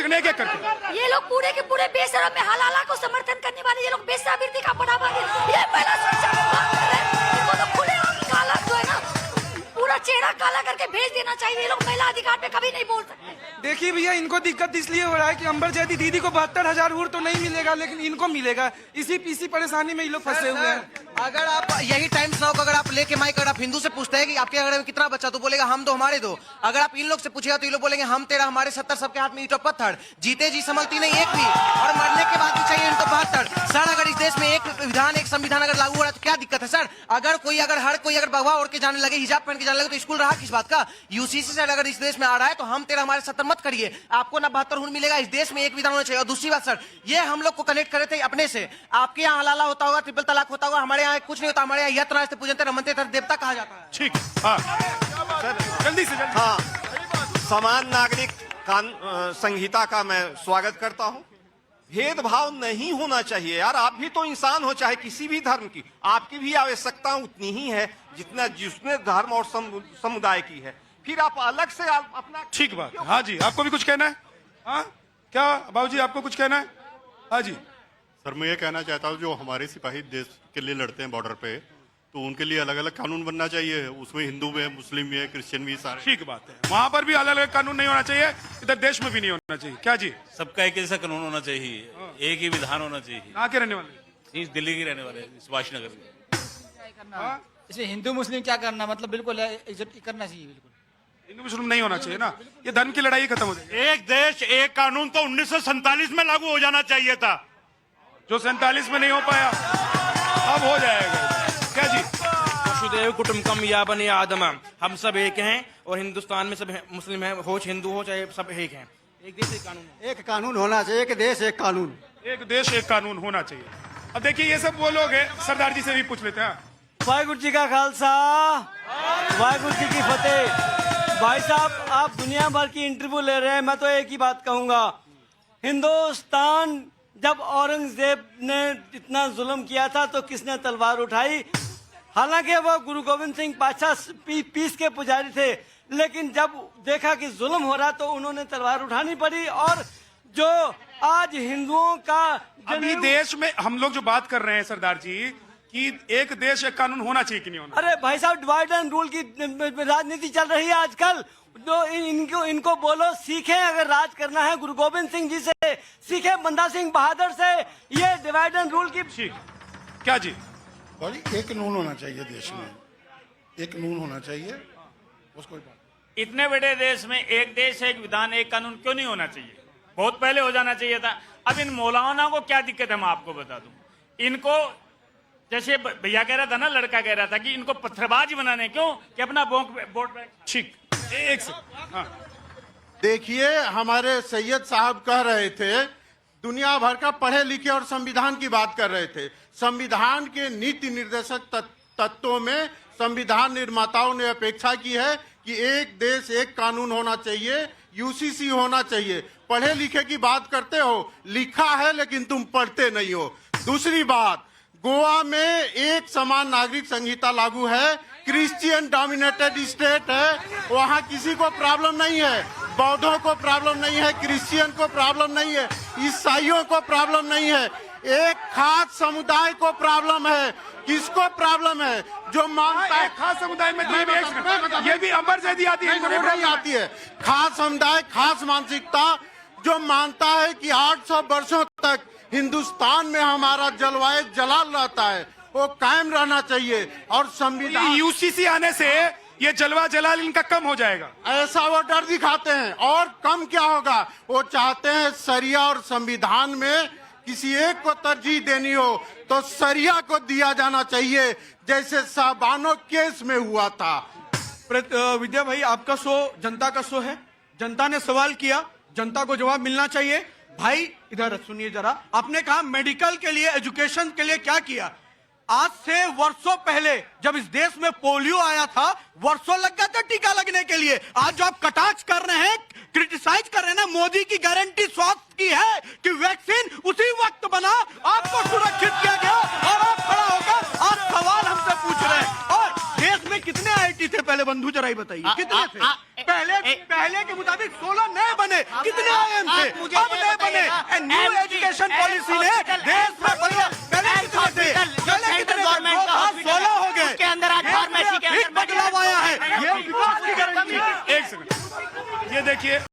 Second, एक एक करके। ये लोग पूरे के पूरे बेशरम में हलाला को समर्थन करने वाले ये लोग बेसाबिर्दी का बढ़ावा दे, ये पहला इनको तो खुलेआम काला जो है ना पूरा चेहरा काला करके भेज देना चाहिए। ये लोग महिला अधिकार पे कभी नहीं बोल सकते। देखिए भैया, इनको दिक्कत इसलिए हो रहा है कि अंबर जैदी दीदी को 72,000 हूर तो नहीं मिलेगा, लेकिन इनको मिलेगा। इसी परेशानी में ये लोग फंसे हुए हैं। अगर आप यही टाइम्स नाउ का अगर आप लेके माइक अगर आप हिंदू से पूछते हैं कि आपके घर में कितना बच्चा, तो बोलेगा हम दो हमारे दो। अगर आप इन लोग से पूछेगा तो ये लोग बोलेंगे हम तेरा हमारे 70, सबके हाथ में ईंट और पत्थर, जीते जी संभलती नहीं एक भी, और मरने के बाद भी चाहिए इनको 72। सर अगर इस देश में एक विधान एक संविधान अगर लागू हो रहा है तो क्या दिक्कत है सर? अगर हर कोई अगर भगवा ओढ़ के जाने लगे, हिजाब पहन के जाने लगे, तो स्कूल रहा किस बात का? यूसीसी से अगर इस देश में आ रहा है तो हम तेरा हमारे 70 मत करिए, आपको ना 72 हूर मिलेगा। इस देश में एक विधान होना चाहिए। और दूसरी बात सर, ये हम लोग को कनेक्ट करे थे अपने से। आपके यहाँ हलाला होता होगा, ट्रिपल तलाक होता होगा, हमारे यहाँ कुछ नहीं होता। हमारे यहाँ यत्र पूजनते रमनते देवता कहा जाता है। ठीक, हाँ सर, जल्दी से जल्दी। हाँ, समान नागरिक संहिता का मैं स्वागत करता हूं। भेदभाव नहीं होना चाहिए यार, आप भी तो इंसान हो, चाहे किसी भी धर्म की। आपकी भी आवश्यकता उतनी ही है जितना जिसने धर्म और समुदाय की है। फिर आप अलग से अपना। ठीक बात है। हाँ जी, आपको भी कुछ कहना है? हाँ क्या बाबूजी, आपको कुछ कहना है? हाँ जी सर, मैं ये कहना चाहता हूँ, जो हमारे सिपाही देश के लिए लड़ते हैं बॉर्डर पे, तो उनके लिए अलग अलग कानून बनना चाहिए। उसमें हिंदू भी है, मुस्लिम भी है, क्रिश्चियन भी, सारे। ठीक बात है, वहां पर भी अलग अलग कानून नहीं होना चाहिए, इधर देश में भी नहीं होना चाहिए। क्या जी? सबका एक जैसा कानून होना चाहिए, एक ही विधान होना चाहिए। कहाँ के रहने वाले? दिल्ली के रहने वाले, सुभाष नगर के। इसमें हिंदू मुस्लिम क्या करना, मतलब बिल्कुल इज्जत करना चाहिए। बिल्कुल हिंदू मुस्लिम नहीं होना चाहिए ना, ये धर्म की लड़ाई खत्म हो जाएगी। एक देश एक कानून तो 1947 में लागू हो जाना चाहिए था, जो 47 में नहीं हो पाया, अब हो जाएगा। क्या जी? वसुदेव कुटुंबकम या बनी आदम, हम सब एक हैं और हिंदुस्तान में सब मुस्लिम है, हो हिंदू हो चाहे सब एक हैं। एक देश एक कानून, एक कानून होना चाहिए। एक देश एक कानून, एक देश एक कानून होना चाहिए। अब देखिए, ये सब वो लोग हैं, सरदार जी से भी पूछ लेते हैं। वाहिगुरु जी का खालसा, वाहिगुरु जी की फतेह। भाई साहब, आप दुनिया भर की इंटरव्यू ले रहे हैं, मैं तो एक ही बात कहूंगा, हिंदुस्तान जब औरंगजेब ने इतना जुल्म किया था तो किसने तलवार उठाई? हालांकि वो गुरु गोविंद सिंह पातशाह पीस के पुजारी थे, लेकिन जब देखा कि जुल्म हो रहा तो उन्होंने तलवार उठानी पड़ी। और जो आज हिंदुओं का अभी देश में हम लोग जो बात कर रहे हैं सरदार जी, कि एक देश एक कानून होना चाहिए कि नहीं होना? अरे भाई साहब, डिवाइड एंड रूल की राजनीति चल रही है आजकल। तो इनको बोलो सीखें, अगर राज करना है गुरु गोविंद सिंह जी से सीखे, बंदा सिंह बहादुर से। ये डिवाइड एंड रूल की ठीक। क्या जी? बड़ी एक कानून होना चाहिए देश में, एक कानून होना चाहिए। उसको इतने बड़े देश में एक देश एक विधान एक कानून क्यों नहीं होना चाहिए? बहुत पहले हो जाना चाहिए था। अब इन मौलाना को क्या दिक्कत है, मैं आपको बता दूं। इनको जैसे भैया कह रहा था ना, लड़का कह रहा था कि इनको पत्थरबाज बनाने क्यों, कि अपना वोट बैंक। ठीक, एक सेकंड। हाँ। देखिए, हमारे सैयद साहब कह रहे थे, दुनिया भर का पढ़े लिखे और संविधान की बात कर रहे थे। संविधान के नीति निर्देशक तत्वों में संविधान निर्माताओं ने अपेक्षा की है कि एक देश एक कानून होना चाहिए, यूसीसी होना चाहिए। पढ़े लिखे की बात करते हो, लिखा है लेकिन तुम पढ़ते नहीं हो। दूसरी बात, गोवा में एक समान नागरिक संहिता लागू है, क्रिश्चियन डोमिनेटेड स्टेट है, वहाँ किसी को प्रॉब्लम नहीं है, बौद्धों को प्रॉब्लम नहीं है, क्रिश्चियन को प्रॉब्लम नहीं है, ईसाइयों को प्रॉब्लम नहीं है, एक खास समुदाय को प्रॉब्लम है। किसको प्रॉब्लम है? जो मानता है खास समुदाय में ये भी अंबर जैदी आती है, नहीं आती है। खास समुदाय, खास मानसिकता, जो मानता है कि 800 वर्षों तक हिंदुस्तान में हमारा जलवायु जलाल रहता है, वो कायम रहना चाहिए। और संविधान यूसीसी आने से ये जलवा जलाल इनका कम हो जाएगा, ऐसा वो डर दिखाते हैं। और कम क्या होगा, वो चाहते हैं सरिया और संविधान में किसी एक को तरजीह देनी हो तो सरिया को दिया जाना चाहिए, जैसे साहबानो केस में हुआ था। विद्या भाई, आपका शो जनता का शो है, जनता ने सवाल किया, जनता को जवाब मिलना चाहिए। भाई इधर सुनिए जरा, आपने कहा मेडिकल के लिए, एजुकेशन के लिए क्या किया? आज से वर्षों पहले जब इस देश में पोलियो आया था, वर्षों लग गया था टीका लगने के लिए। आज जो आप कटाक्ष कर रहे हैं, क्रिटिसाइज कर रहे हैं ना, मोदी की गारंटी स्वास्थ्य की है कि वैक्सीन उसी वक्त बना, आपको सुरक्षित किया गया और आप खड़ा होकर आज सवाल हमसे पूछ रहे हैं। और देश में कितने आईटी थे पहले, बंधु जरा ही बताइए, कितने थे पहले? पहले के मुताबिक 16 नए बने, कितने आईएम थे, आप मुझे अब ये नए बने। बताइएगा, न्यू एजुकेशन पॉलिसी ने देश में बदलाव, पहले कितने थे, पहले कितने गवर्नमेंट का 16 हो गए, उसके अंदर आज फार्मेसी के अंदर बदलाव आया है, ये विकास की गारंटी है। एक सेकंड, ये देखिए